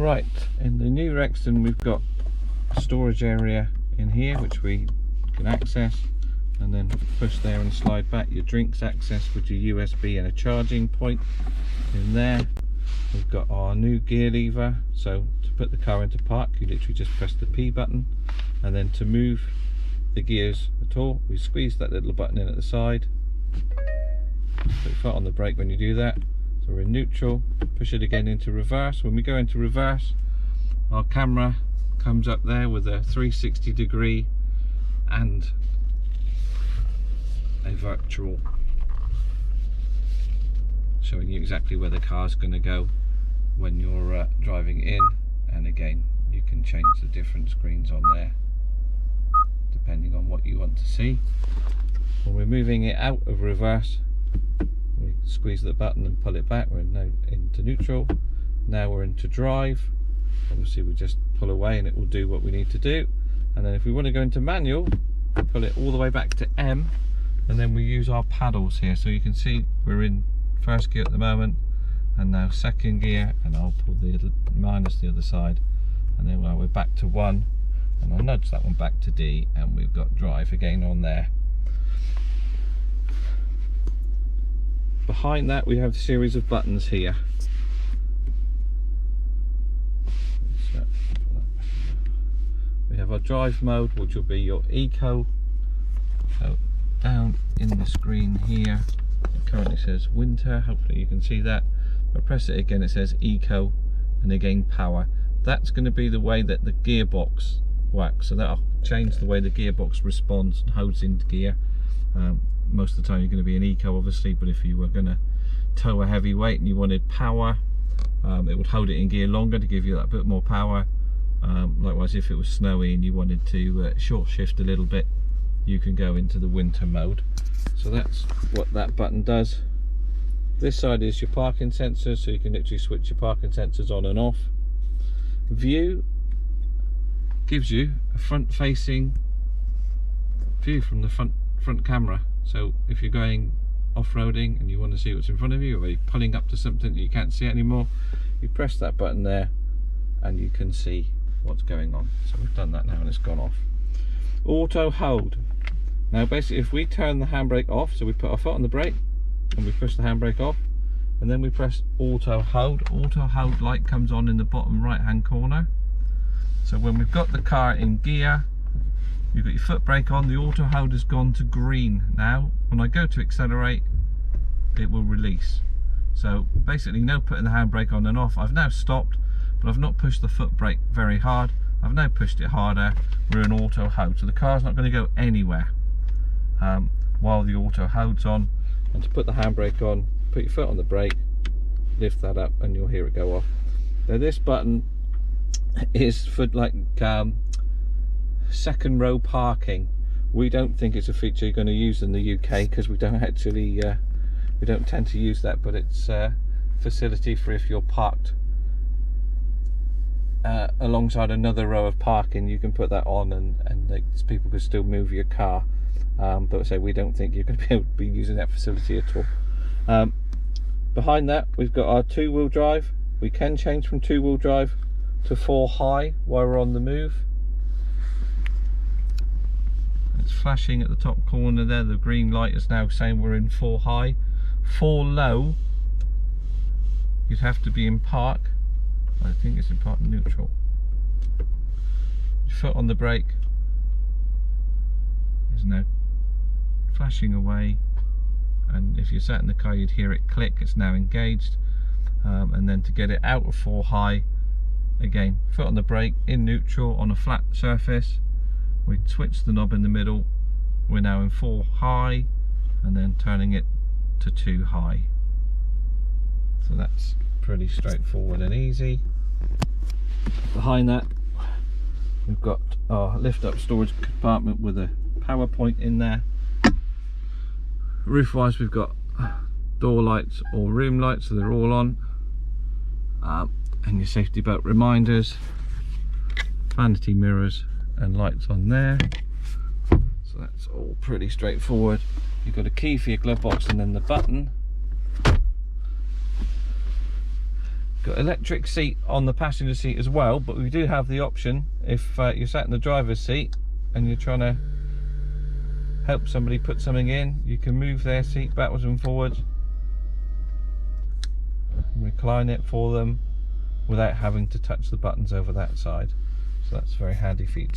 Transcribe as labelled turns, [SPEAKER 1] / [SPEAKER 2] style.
[SPEAKER 1] Right, in the new Rexton we've got a storage area in here which we can access, and then push there and slide back your drinks access with your USB and a charging point in there. We've got our new gear lever, so to put the car into park you literally just press the P button, and then to move the gears at all we squeeze that little button in at the side. Put your foot on the brake when you do that. So we're in neutral, push it again into reverse. When we go into reverse, our camera comes up there with a 360 degree and a virtual, showing you exactly where the car's going to go when you're driving in. And again, you can change the different screens on there depending on what you want to see. When we're moving it out of reverse, we squeeze the button and pull it back. We're now into neutral. Now we're into drive. Obviously we just pull away and it will do what we need to do. And then if we want to go into manual, we pull it all the way back to M, and then we use our paddles here. So you can see we're in first gear at the moment, and now second gear, and I'll pull the minus the other side, and then we're back to 1, and I'll nudge that one back to D, and we've got drive again on there. Behind that we have a series of buttons here. We have our drive mode, which will be your eco. So down in the screen here it currently says winter, hopefully you can see that. But press it again, it says eco, and again power. That's going to be the way that the gearbox works, so that'll change the way the gearbox responds and holds into gear. Most of the time you're going to be an eco obviously, but if you were going to tow a heavy weight and you wanted power, it would hold it in gear longer to give you that bit more power. Likewise, if it was snowy and you wanted to short shift a little bit, you can go into the winter mode. So that's what that button does. This side is your parking sensors, so you can literally switch your parking sensors on and off. View gives you a front facing view from the front camera. So if you're going off-roading and you want to see what's in front of you, or you're pulling up to something that you can't see anymore, you press that button there and you can see what's going on. So we've done that now and it's gone off. Auto hold. Now basically if we turn the handbrake off, so we put our foot on the brake and we push the handbrake off, and then we press auto hold light comes on in the bottom right hand corner. So when we've got the car in gear, you've got your foot brake on, the auto hold has gone to green. Now when I go to accelerate, it will release. So basically no putting the handbrake on and off. I've now stopped, but I've not pushed the foot brake very hard. I've now pushed it harder. We're in auto hold, so the car's not going to go anywhere while the auto hold's on. And to put the handbrake on, put your foot on the brake, lift that up, and you'll hear it go off. Now this button is for like second row parking. We don't think it's a feature you're going to use in the UK because we don't actually we don't tend to use that, but it's a facility for if you're parked alongside another row of parking, you can put that on and people can still move your car. But say we don't think you're going to be able to be using that facility at all. Behind that we've got our 2-wheel drive. We can change from 2-wheel drive to 4 high while we're on the move. It's flashing at the top corner there, the green light is now saying we're in 4 high. 4 low, you'd have to be in park. I think it's in park neutral. Your foot on the brake is now flashing away, and if you're sat in the car you'd hear it click. It's now engaged. And then to get it out of 4 high, again foot on the brake in neutral on a flat surface, we switch the knob in the middle, we're now in 4 high, and then turning it to 2 high. So that's pretty straightforward and easy. Behind that we've got our lift up storage compartment with a power point in there. Roof wise we've got door lights or room lights, so they're all on, and your safety belt reminders, vanity mirrors and lights on there. So that's all pretty straightforward. You've got a key for your glove box and then the button. Got electric seat on the passenger seat as well, but we do have the option if you're sat in the driver's seat and you're trying to help somebody put something in, you can move their seat backwards and forwards and recline it for them without having to touch the buttons over that side. So that's a very handy feature.